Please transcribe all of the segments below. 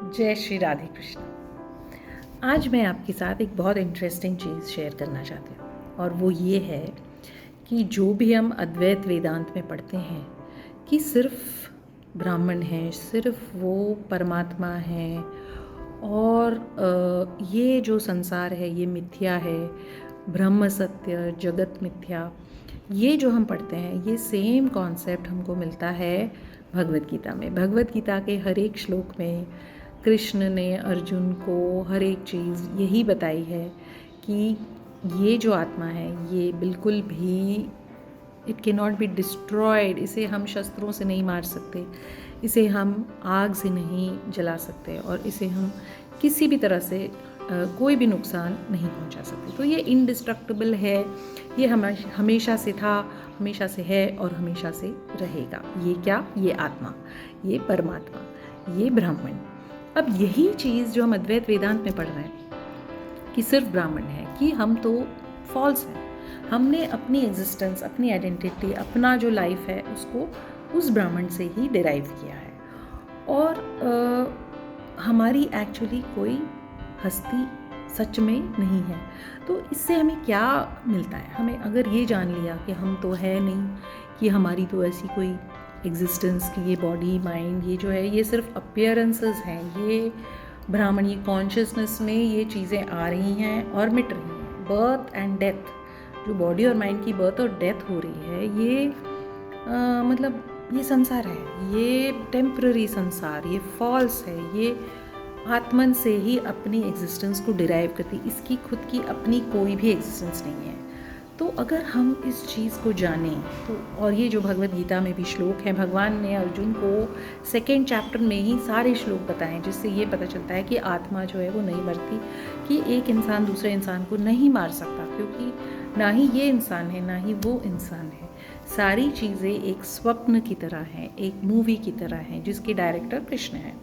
जय श्री राधे कृष्ण। आज मैं आपके साथ एक बहुत इंटरेस्टिंग चीज़ शेयर करना चाहती हूँ और वो ये है कि जो भी हम अद्वैत वेदांत में पढ़ते हैं कि सिर्फ ब्राह्मण हैं, सिर्फ वो परमात्मा हैं और ये जो संसार है ये मिथ्या है, ब्रह्म सत्य, जगत मिथ्या, ये जो हम पढ़ते हैं ये सेम कॉन्सेप्ट हमको मिलता है भगवद गीता में। भगवद गीता के हर एक श्लोक में कृष्ण ने अर्जुन को हर एक चीज़ यही बताई है कि ये जो आत्मा है ये बिल्कुल भी it can not be destroyed, इसे हम शस्त्रों से नहीं मार सकते, इसे हम आग से नहीं जला सकते और इसे हम किसी भी तरह से कोई भी नुकसान नहीं पहुंचा सकते। तो ये इनडिस्ट्रक्टिबल है, ये हमेशा से था, हमेशा से है और हमेशा से रहेगा। ये क्या? ये आत्मा, ये परमात्मा, ये ब्राह्मण। अब यही चीज़ जो हम अद्वैत वेदांत में पढ़ रहे हैं कि सिर्फ ब्राह्मण है, कि हम तो फॉल्स हैं, हमने अपनी एग्जिस्टेंस, अपनी आइडेंटिटी, अपना जो लाइफ है उसको उस ब्राह्मण से ही डिराइव किया है और हमारी एक्चुअली कोई हस्ती सच में नहीं है। तो इससे हमें क्या मिलता है? हमें अगर ये जान लिया कि हम तो है नहीं, कि हमारी तो ऐसी कोई एग्जिस्टेंस की ये बॉडी माइंड ये जो है ये सिर्फ अपीयरेंसेस हैं, ये ब्राह्मण, ये कॉन्शियसनेस में ये चीज़ें आ रही हैं और मिट रही हैं। बर्थ एंड डेथ, जो बॉडी और माइंड की बर्थ और डेथ हो रही है, ये मतलब ये संसार है, ये टेम्पररी संसार, ये फॉल्स है, ये आत्मन से ही अपनी एग्जिस्टेंस को डिराइव करती, इसकी खुद की अपनी कोई भी एग्जिस्टेंस नहीं है। तो अगर हम इस चीज़ को जानें तो, और ये जो भगवद गीता में भी श्लोक हैं, भगवान ने अर्जुन को सेकेंड चैप्टर में ही सारे श्लोक बताएं, जिससे ये पता चलता है कि आत्मा जो है वो नहीं मरती, कि एक इंसान दूसरे इंसान को नहीं मार सकता, क्योंकि ना ही ये इंसान है ना ही वो इंसान है। सारी चीज़ें एक स्वप्न की तरह हैं, एक मूवी की तरह हैं जिसके डायरेक्टर कृष्ण हैं।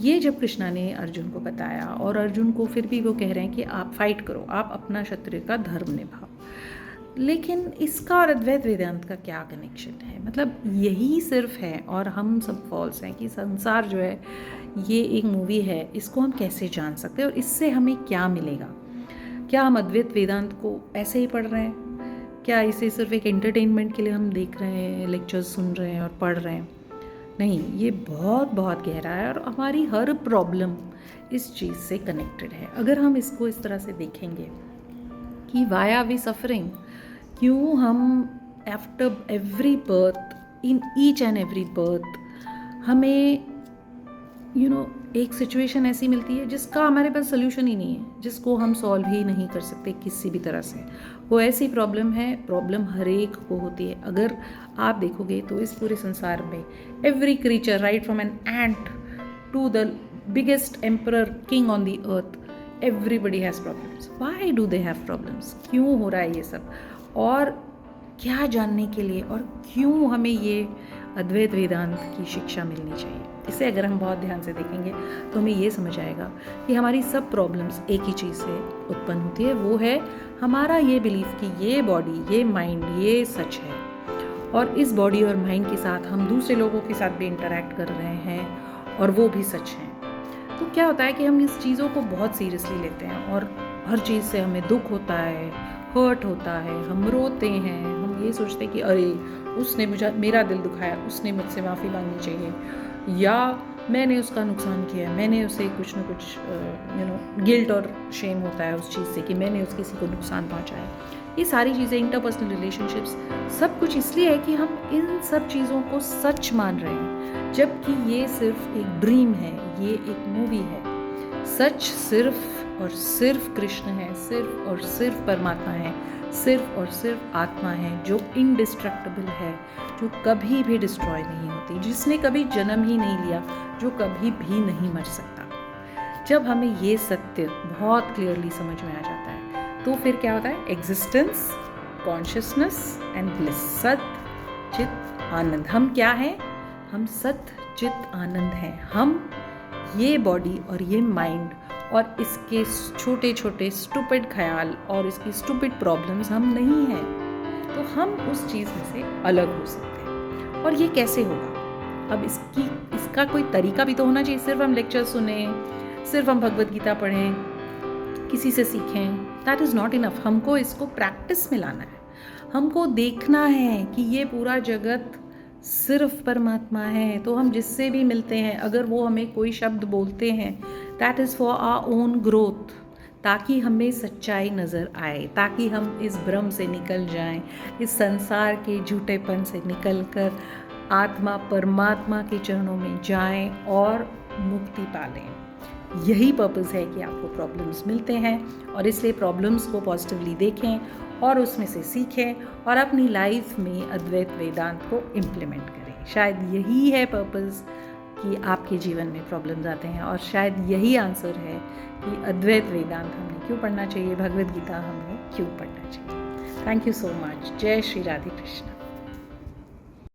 ये जब कृष्णा ने अर्जुन को बताया और अर्जुन को फिर भी वो कह रहे हैं कि आप फाइट करो, आप अपना क्षत्रिय का धर्म निभाओ, लेकिन इसका और अद्वैत वेदांत का क्या कनेक्शन है? मतलब यही सिर्फ है और हम सब फॉल्स हैं कि संसार जो है ये एक मूवी है, इसको हम कैसे जान सकते हैं और इससे हमें क्या मिलेगा? क्या हम अद्वैत वेदांत को ऐसे ही पढ़ रहे हैं? क्या इसे सिर्फ एक एंटरटेनमेंट के लिए हम देख रहे हैं, लेक्चर्स सुन रहे हैं और पढ़ रहे हैं? नहीं, ये बहुत बहुत गहरा है और हमारी हर प्रॉब्लम इस चीज़ से कनेक्टेड है। अगर हम इसको इस तरह से देखेंगे कि वाई आर वी सफरिंग, क्यों हम after every birth, in each and every birth हमें एक सिचुएशन ऐसी मिलती है जिसका हमारे पास सोल्यूशन ही नहीं है, जिसको हम सॉल्व ही नहीं कर सकते किसी भी तरह से। वो ऐसी प्रॉब्लम है, प्रॉब्लम हर एक को होती है। अगर आप देखोगे तो इस पूरे संसार में every creature, right from an ant to the biggest emperor king on the earth, everybody has problems. Why do they have problems? क्यों हो रहा है ये सब? और क्या जानने के लिए और क्यों हमें ये अद्वैत वेदांत की शिक्षा मिलनी चाहिए? इसे अगर हम बहुत ध्यान से देखेंगे तो हमें ये समझ आएगा कि हमारी सब प्रॉब्लम्स एक ही चीज़ से उत्पन्न होती है, वो है हमारा ये बिलीफ कि ये बॉडी, ये माइंड, ये सच है और इस बॉडी और माइंड के साथ हम दूसरे लोगों के साथ भी इंटरैक्ट कर रहे हैं और वो भी सच हैं। तो क्या होता है कि हम इस चीज़ों को बहुत सीरियसली लेते हैं और हर चीज़ से हमें दुख होता है, हर्ट होता है, हम रोते हैं, हम ये सोचते हैं कि अरे उसने मेरा दिल दुखाया, उसने मुझसे माफ़ी मांगनी चाहिए, या मैंने उसका नुकसान किया, मैंने उसे कुछ न कुछ गिल्ट और शेम होता है उस चीज़ से कि मैंने उस किसी को नुकसान पहुंचाया। ये सारी चीज़ें, इंटरपर्सनल रिलेशनशिप्स, सब कुछ इसलिए है कि हम इन सब चीज़ों को सच मान रहे हैं, जबकि ये सिर्फ एक ड्रीम है, ये एक मूवी है। सच सिर्फ और सिर्फ कृष्ण है, सिर्फ और सिर्फ परमात्मा है, सिर्फ और सिर्फ आत्मा है जो इनडिस्ट्रक्टेबल है, जो कभी भी डिस्ट्रॉय नहीं होती, जिसने कभी जन्म ही नहीं लिया, जो कभी भी नहीं मर सकता। जब हमें ये सत्य बहुत क्लियरली समझ में आ जाता है तो फिर क्या होता है? एग्जिस्टेंस, कॉन्शियसनेस एंड ब्लिस, सत चित आनंद। हम क्या हैं? हम सत चित आनंद हैं। हम ये बॉडी और ये माइंड और इसके छोटे छोटे स्टूपिड ख्याल और इसकी स्टूपिड प्रॉब्लम्स हम नहीं हैं। तो हम उस चीज़ में से अलग हो सकते हैं। और ये कैसे होगा? अब इसका कोई तरीका भी तो होना चाहिए। सिर्फ हम लेक्चर सुने, सिर्फ हम भगवद गीता पढ़ें, किसी से सीखें, दैट इज़ नॉट इनफ। हमको इसको प्रैक्टिस में लाना है। हमको देखना है कि ये पूरा जगत सिर्फ परमात्मा है। तो हम जिससे भी मिलते हैं, अगर वो हमें कोई शब्द बोलते हैं, that is for our own growth, ताकि हमें सच्चाई नज़र आए, ताकि हम इस भ्रम से निकल जाएं, इस संसार के झूठेपन से निकल कर आत्मा परमात्मा के चरणों में जाएं और मुक्ति पालें। यही पर्पस है कि आपको प्रॉब्लम्स मिलते हैं, और इसलिए प्रॉब्लम्स को पॉजिटिवली देखें और उसमें से सीखें और अपनी लाइफ में अद्वैत वेदांत को इम्प्लीमेंट करें। शायद यही है पर्पस कि आपके जीवन में प्रॉब्लम्स आते हैं, और शायद यही आंसर है कि अद्वैत वेदांत हमने क्यों पढ़ना चाहिए, भगवद गीता हमने क्यों पढ़ना चाहिए। Thank you so much. जय श्री राधे कृष्ण।